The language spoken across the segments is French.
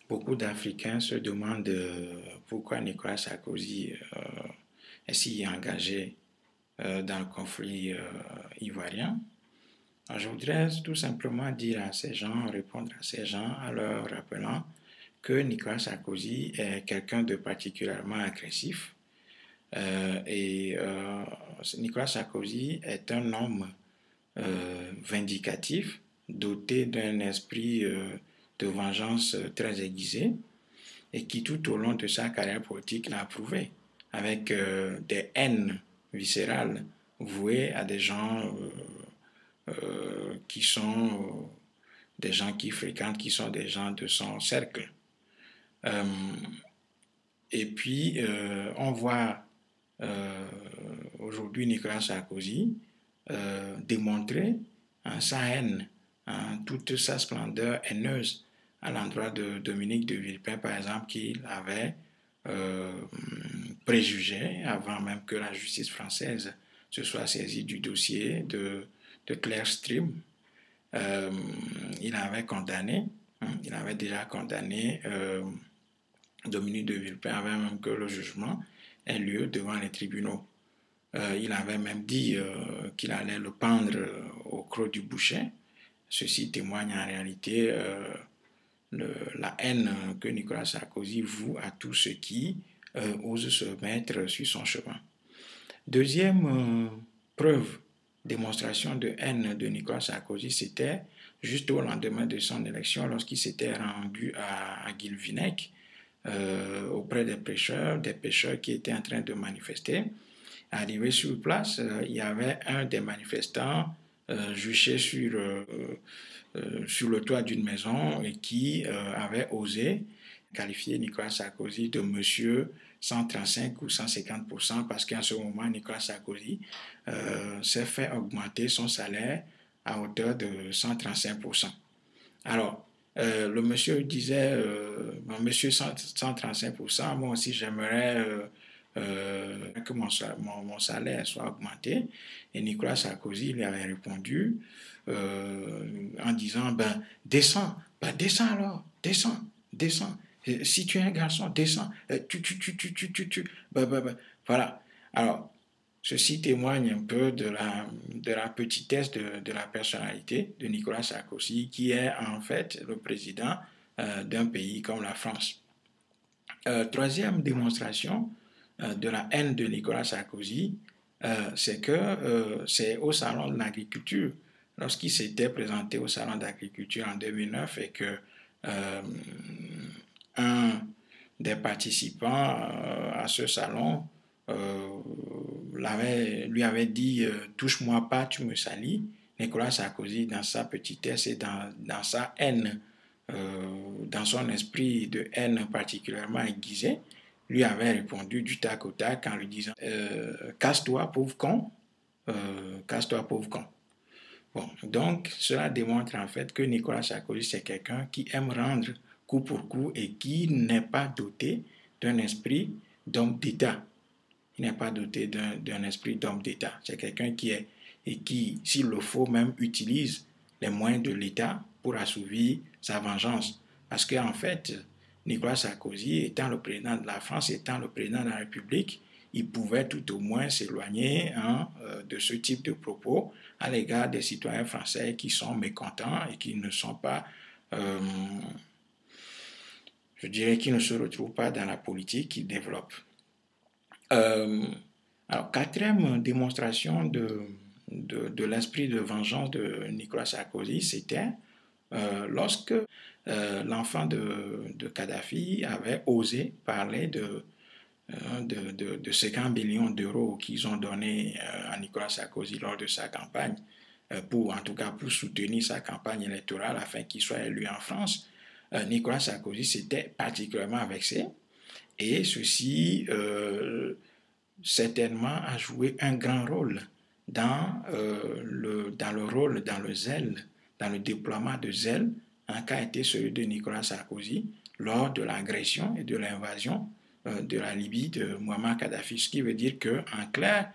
Beaucoup d'Africains se demandent pourquoi Nicolas Sarkozy est si engagé dans le conflit ivoirien. Alors, je voudrais tout simplement dire à ces gens, répondre à ces gens en leur rappelant que Nicolas Sarkozy est quelqu'un de particulièrement agressif. Nicolas Sarkozy est un homme vindicatif, doté d'un esprit de vengeance très aiguisé et qui tout au long de sa carrière politique l'a prouvé avec des haines viscérales vouées à des gens qui sont des gens qui fréquentent, qui sont des gens de son cercle. Euh, on voit aujourd'hui Nicolas Sarkozy démontrer sa haine, toute sa splendeur haineuse à l'endroit de Dominique de Villepin, par exemple, qu'il avait préjugé, avant même que la justice française se soit saisie du dossier de Claire Stream. Il avait condamné, il avait déjà condamné Dominique de Villepin avant même que le jugement ait lieu devant les tribunaux. Il avait même dit qu'il allait le pendre au creux du boucher. Ceci témoigne en réalité la haine que Nicolas Sarkozy voue à tous ceux qui osent se mettre sur son chemin. Deuxième preuve, démonstration de haine de Nicolas Sarkozy, c'était juste au lendemain de son élection, lorsqu'il s'était rendu à Guilvinec auprès des pêcheurs qui étaient en train de manifester. Arrivé sur place, il y avait un des manifestants juché sur le toit d'une maison et qui avait osé qualifier Nicolas Sarkozy de monsieur 135 ou 150% parce qu'en ce moment, Nicolas Sarkozy s'est fait augmenter son salaire à hauteur de 135%. Alors, le monsieur disait, monsieur 135%, moi aussi j'aimerais que mon salaire soit augmenté. Et Nicolas Sarkozy lui avait répondu en disant, descends alors, descends. Si tu es un garçon, descends. Voilà. Alors, ceci témoigne un peu de la petitesse de la personnalité de Nicolas Sarkozy, qui est en fait le président d'un pays comme la France. Troisième démonstration de la haine de Nicolas Sarkozy, c'est que c'est au Salon de l'Agriculture, lorsqu'il s'était présenté au Salon d'Agriculture en 2009 et que un des participants à ce salon lui avait dit touche-moi pas, tu me salis. Nicolas Sarkozy, dans sa petitesse et dans sa haine, dans son esprit de haine particulièrement aiguisé, lui avait répondu du tac au tac en lui disant casse-toi pauvre con, casse-toi pauvre con. Bon, donc cela démontre en fait que Nicolas Sarkozy c'est quelqu'un qui aime rendre coup pour coup et qui n'est pas doté d'un esprit d'homme d'État. Il n'est pas doté d'un esprit d'homme d'État. C'est quelqu'un qui, s'il le faut, même utilise les moyens de l'État pour assouvir sa vengeance. Parce qu'en fait, Nicolas Sarkozy, étant le président de la France, étant le président de la République, il pouvait tout au moins s'éloigner de ce type de propos à l'égard des citoyens français qui sont mécontents et qui ne sont pas, je dirais, qui ne se retrouvent pas dans la politique qu'il développe. Alors, quatrième démonstration de l'esprit de vengeance de Nicolas Sarkozy, c'était lorsque l'enfant de Kadhafi avait osé parler de 50 millions d'euros qu'ils ont donnés à Nicolas Sarkozy lors de sa campagne, pour soutenir sa campagne électorale afin qu'il soit élu en France. Nicolas Sarkozy s'était particulièrement vexé et ceci certainement a joué un grand rôle dans le zèle, dans le déploiement de zèle qu'a été celui de Nicolas Sarkozy lors de l'agression et de l'invasion de la Libye de Muammar Kadhafi. Ce qui veut dire qu'en clair,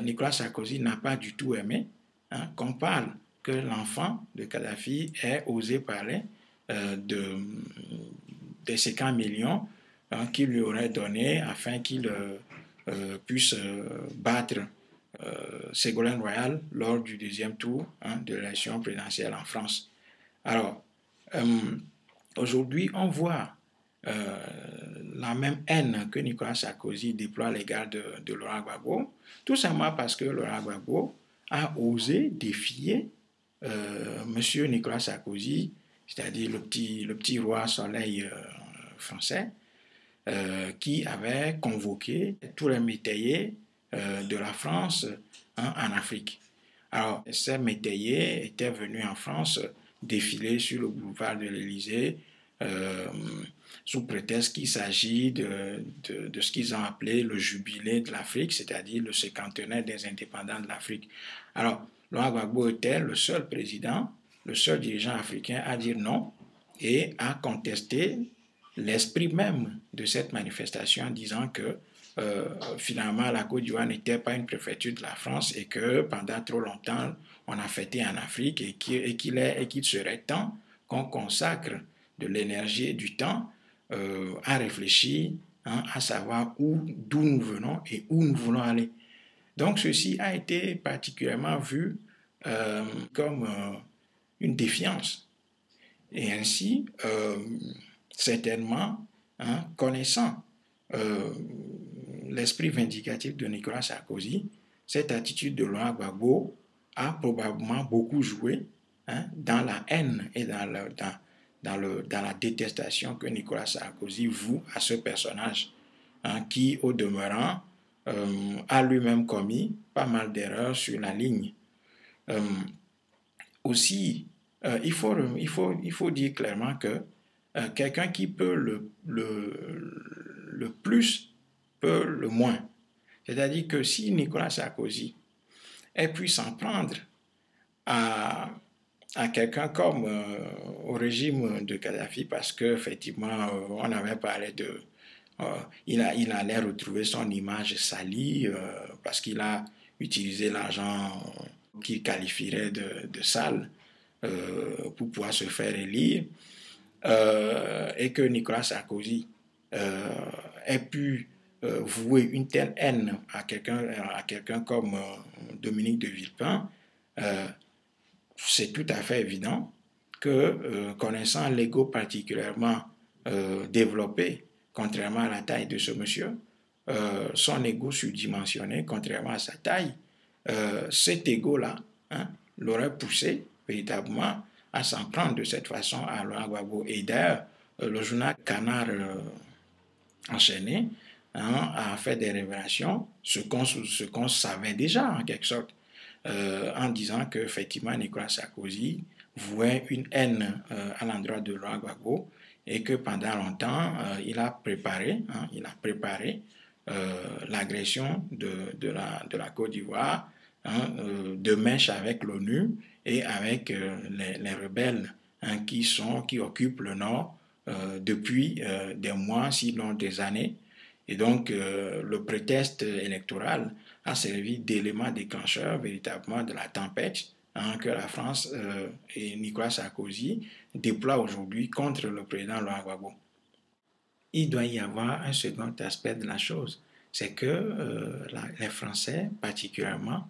Nicolas Sarkozy n'a pas du tout aimé qu'on parle que l'enfant de Kadhafi ait osé parler des 50 millions qu'il lui aurait donné afin qu'il puisse battre Ségolène Royal lors du deuxième tour de l'élection présidentielle en France. Alors, aujourd'hui, on voit la même haine que Nicolas Sarkozy déploie à l'égard de Laurent Gbagbo, tout simplement parce que Laurent Gbagbo a osé défier Monsieur Nicolas Sarkozy, c'est-à-dire le petit roi soleil français, qui avait convoqué tous les métayers de la France en Afrique. Alors, ces métayers étaient venus en France défiler sur le boulevard de l'Élysée sous prétexte qu'il s'agit de ce qu'ils ont appelé le jubilé de l'Afrique, c'est-à-dire le cinquantenaire des indépendants de l'Afrique. Alors, Laurent Gbagbo était le seul président, le seul dirigeant africain à dire non et à contester l'esprit même de cette manifestation en disant que finalement la Côte d'Ivoire n'était pas une préfecture de la France et que pendant trop longtemps on a fêté en Afrique et qu'il serait temps qu'on consacre de l'énergie et du temps à réfléchir, à savoir d'où nous venons et où nous voulons aller. Donc ceci a été particulièrement vu comme une défiance. Et ainsi, certainement, connaissant l'esprit vindicatif de Nicolas Sarkozy, cette attitude de Laurent Gbagbo a probablement beaucoup joué dans la haine et dans la détestation que Nicolas Sarkozy voue à ce personnage, qui, au demeurant, a lui-même commis pas mal d'erreurs sur la ligne. Aussi, il faut dire clairement que quelqu'un qui peut le plus peut le moins. C'est-à-dire que si Nicolas Sarkozy ait pu s'en prendre à quelqu'un comme au régime de Kadhafi, parce qu'effectivement, on avait parlé de... il allait retrouver son image salie parce qu'il a utilisé l'argent qu'il qualifierait de sale pour pouvoir se faire élire, et que Nicolas Sarkozy ait pu vouer une telle haine à quelqu'un comme Dominique de Villepin, c'est tout à fait évident que, connaissant l'ego particulièrement développé, contrairement à la taille de ce monsieur, son ego surdimensionné, contrairement à sa taille, cet ego-là l'aurait poussé véritablement à s'en prendre de cette façon à Laurent Gbagbo. Et d'ailleurs, le journal Canard enchaîné a fait des révélations, ce qu'on savait déjà en quelque sorte, en disant qu'effectivement Nicolas Sarkozy vouait une haine à l'endroit de Laurent Gbagbo et que pendant longtemps, il a préparé l'agression de la Côte d'Ivoire de mèche avec l'ONU et avec les rebelles qui occupent le Nord depuis des mois, sinon des années. Et donc, le prétexte électoral a servi d'élément déclencheur véritablement de la tempête que la France et Nicolas Sarkozy déploient aujourd'hui contre le président Laurent Gbagbo. Il doit y avoir un second aspect de la chose, c'est que les Français particulièrement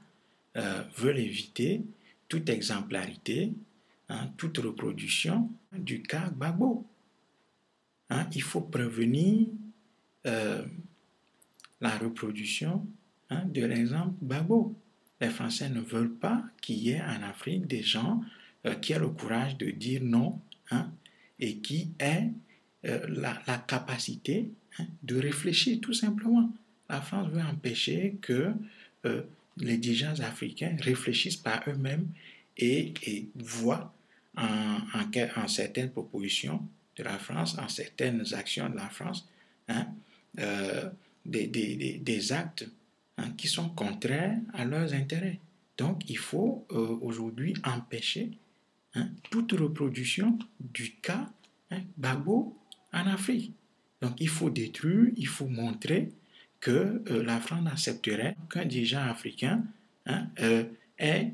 veulent éviter toute exemplarité, toute reproduction du cas Gbagbo. Il faut prévenir la reproduction de l'exemple Gbagbo. Les Français ne veulent pas qu'il y ait en Afrique des gens qui aient le courage de dire non et qui aient la capacité de réfléchir tout simplement. La France veut empêcher que les dirigeants africains réfléchissent par eux-mêmes et voient en certaines propositions de la France, en certaines actions de la France, des actes qui sont contraires à leurs intérêts. Donc, il faut aujourd'hui empêcher toute reproduction du cas Gbagbo en Afrique. Donc, il faut détruire, il faut montrer que la France n'accepterait qu'un dirigeant africain ait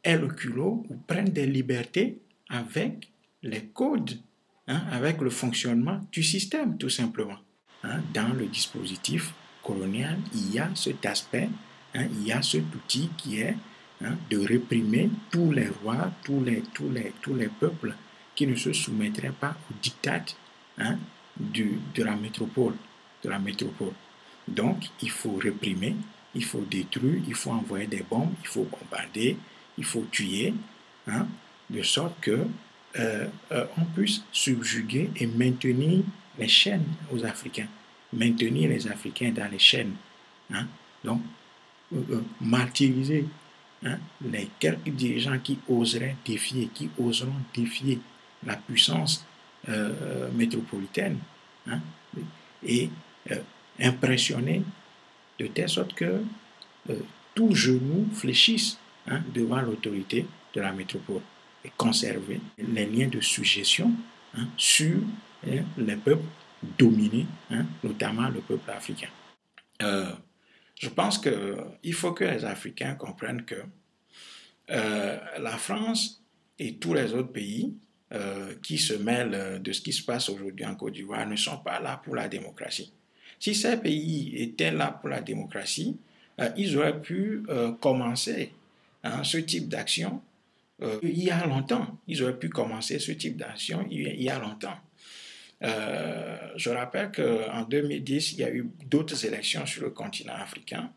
le culot ou prenne des libertés avec les codes avec le fonctionnement du système, tout simplement. Dans le dispositif colonial, il y a cet aspect, il y a cet outil qui est de réprimer tous les rois, tous les peuples qui ne se soumettraient pas au diktat de la métropole. Donc, il faut réprimer, il faut détruire, il faut envoyer des bombes, il faut bombarder, il faut tuer, de sorte que on puisse subjuguer et maintenir les chaînes aux Africains, maintenir les Africains dans les chaînes. Donc, martyriser les quelques dirigeants qui oseraient défier, qui oseront défier la puissance métropolitaine et impressionner de telle sorte que tout genou fléchisse devant l'autorité de la métropole et conserver les liens de sujétion sur les peuples dominés, notamment le peuple africain. Je pense qu'il faut que les Africains comprennent que la France et tous les autres pays qui se mêlent de ce qui se passe aujourd'hui en Côte d'Ivoire ne sont pas là pour la démocratie. Si ces pays étaient là pour la démocratie, ils auraient pu commencer ce type d'action il y a longtemps. Ils auraient pu commencer ce type d'action il y a longtemps. Je rappelle qu'en 2010, il y a eu d'autres élections sur le continent africain.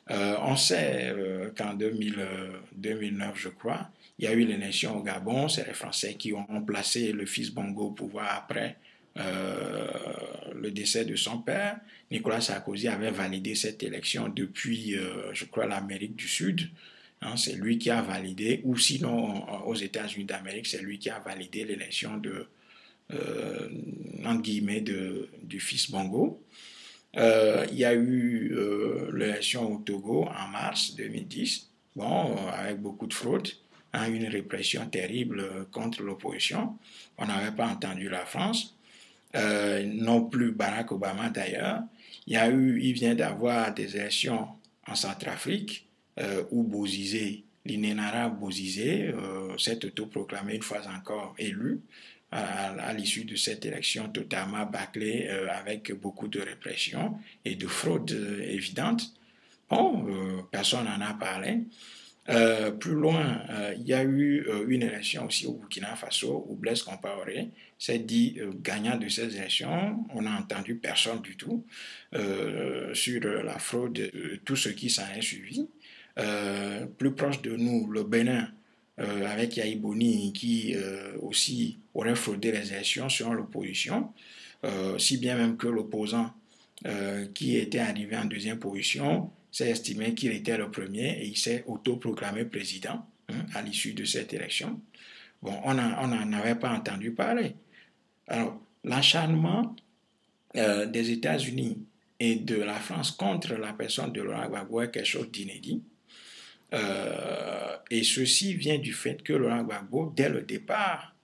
On sait qu'en 2009, je crois, il y a eu l'élection au Gabon. C'est les Français qui ont placé le fils Bongo au pouvoir après le décès de son père. Nicolas Sarkozy avait validé cette élection depuis, je crois, l'Amérique du Sud. C'est lui qui a validé, ou sinon aux États-Unis d'Amérique, c'est lui qui a validé l'élection entre guillemets, du fils Bongo. Il y a eu l'élection au Togo en mars 2010, avec beaucoup de fraude, une répression terrible contre l'opposition. On n'avait pas entendu la France, non plus Barack Obama d'ailleurs. Il vient d'avoir des élections en Centrafrique où Bozizé, l'inénarrable Bozizé, s'est autoproclamé une fois encore élu à l'issue de cette élection totalement bâclée avec beaucoup de répression et de fraude évidente. Personne n'en a parlé. Plus loin, il y a eu une élection aussi au Burkina Faso où Blaise Compaoré s'est dit gagnant de ces élections. On n'a entendu personne du tout sur la fraude, tout ce qui s'en est suivi. Plus proche de nous, le Bénin, avec Yahi Boni qui aussi aurait fraudé les élections selon l'opposition, si bien même que l'opposant qui était arrivé en deuxième position s'est estimé qu'il était le premier et il s'est autoproclamé président à l'issue de cette élection. On n'en avait pas entendu parler. Alors, l'acharnement des États-Unis et de la France contre la personne de Laurent Gbagbo est quelque chose d'inédit. Et ceci vient du fait que Laurent Gbagbo, dès le départ,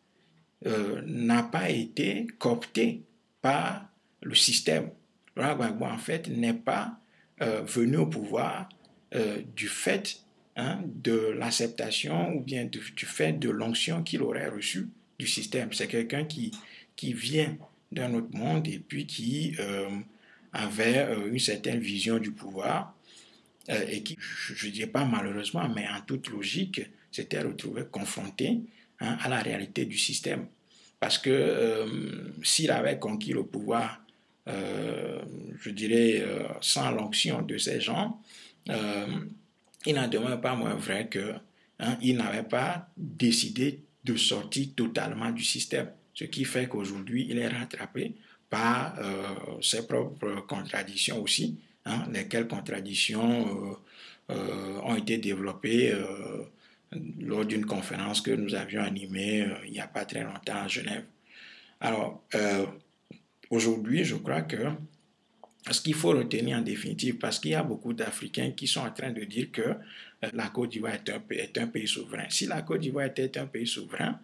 n'a pas été coopté par le système. Laurent Gbagbo, en fait, n'est pas venu au pouvoir du fait de l'acceptation ou bien du fait de l'onction qu'il aurait reçue du système. C'est quelqu'un qui vient d'un autre monde et puis qui avait une certaine vision du pouvoir et qui, je ne dirais pas malheureusement, mais en toute logique, s'était retrouvé confronté à la réalité du système. Parce que s'il avait conquis le pouvoir, je dirais, sans l'onction de ces gens, il n'en demeure pas moins vrai qu'il n'avait pas décidé de sortir totalement du système. Ce qui fait qu'aujourd'hui, il est rattrapé par ses propres contradictions aussi, lesquelles contradictions ont été développées lors d'une conférence que nous avions animée il n'y a pas très longtemps à Genève. Alors, aujourd'hui, je crois que ce qu'il faut retenir en définitive, parce qu'il y a beaucoup d'Africains qui sont en train de dire que la Côte d'Ivoire est un pays souverain. Si la Côte d'Ivoire était un pays souverain,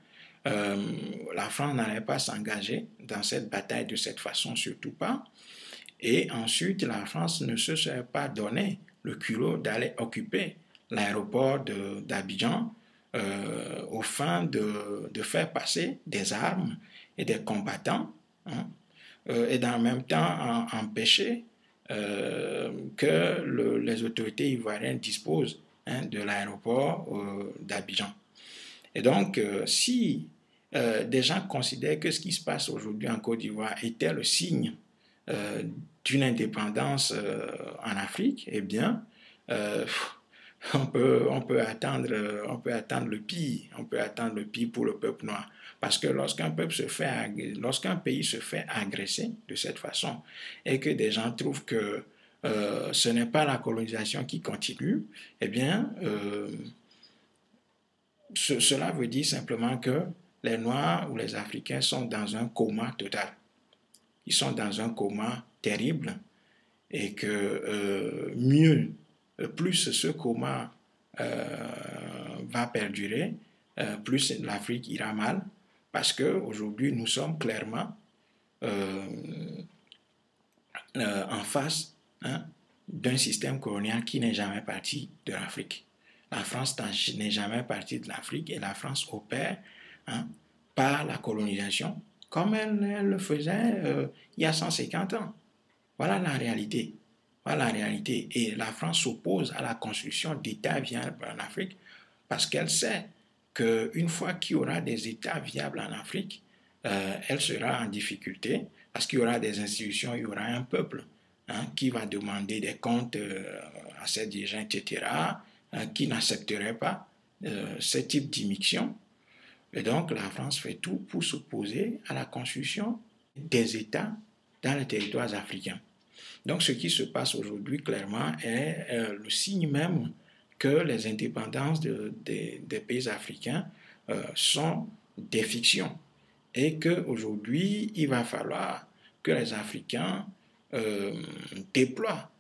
la France n'allait pas s'engager dans cette bataille de cette façon, surtout pas. Et ensuite, la France ne se serait pas donné le culot d'aller occuper l'aéroport d'Abidjan aux fins de faire passer des armes et des combattants, hein, et en même temps empêcher que les autorités ivoiriennes disposent, hein, de l'aéroport d'Abidjan. Et donc, si des gens considèrent que ce qui se passe aujourd'hui en Côte d'Ivoire était le signe euh, d'une indépendance en Afrique, eh bien, euh, on peut attendre le pire, on peut attendre le pire pour le peuple noir. Parce que lorsqu'un pays se fait agresser de cette façon et que des gens trouvent que ce n'est pas la colonisation qui continue, eh bien, cela veut dire simplement que les Noirs ou les Africains sont dans un coma total. Ils sont dans un coma terrible et que plus ce coma va perdurer, plus l'Afrique ira mal, parce qu'aujourd'hui, nous sommes clairement euh, en face, hein, d'un système colonial qui n'est jamais parti de l'Afrique. La France n'est jamais partie de l'Afrique et la France opère, hein, par la colonisation comme elle le faisait il y a 150 ans. Voilà la réalité. Voilà la réalité. Et la France s'oppose à la construction d'États viables en Afrique parce qu'elle sait qu'une fois qu'il y aura des États viables en Afrique, elle sera en difficulté parce qu'il y aura des institutions, il y aura un peuple, hein, qui va demander des comptes à ses dirigeants, etc., qui n'accepterait pas ce type d'immixtion. Et donc la France fait tout pour s'opposer à la construction des États dans les territoires africains. Donc ce qui se passe aujourd'hui clairement est le signe même que les indépendances des pays africains sont des fictions et qu'aujourd'hui il va falloir que les Africains déploient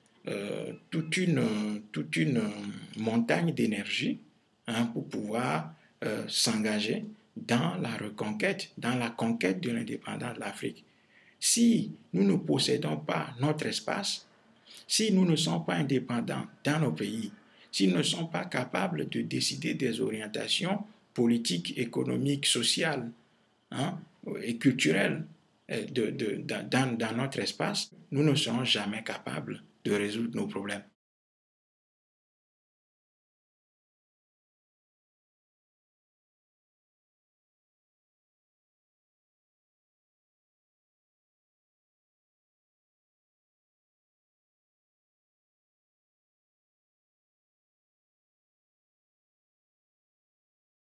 toute une montagne d'énergie, hein, pour pouvoir s'engager dans la reconquête, dans la conquête de l'indépendance de l'Afrique. Si nous ne possédons pas notre espace, si nous ne sommes pas indépendants dans nos pays, si nous ne sommes pas capables de décider des orientations politiques, économiques, sociales, hein, et culturelles dans notre espace, nous ne serons jamais capables de résoudre nos problèmes.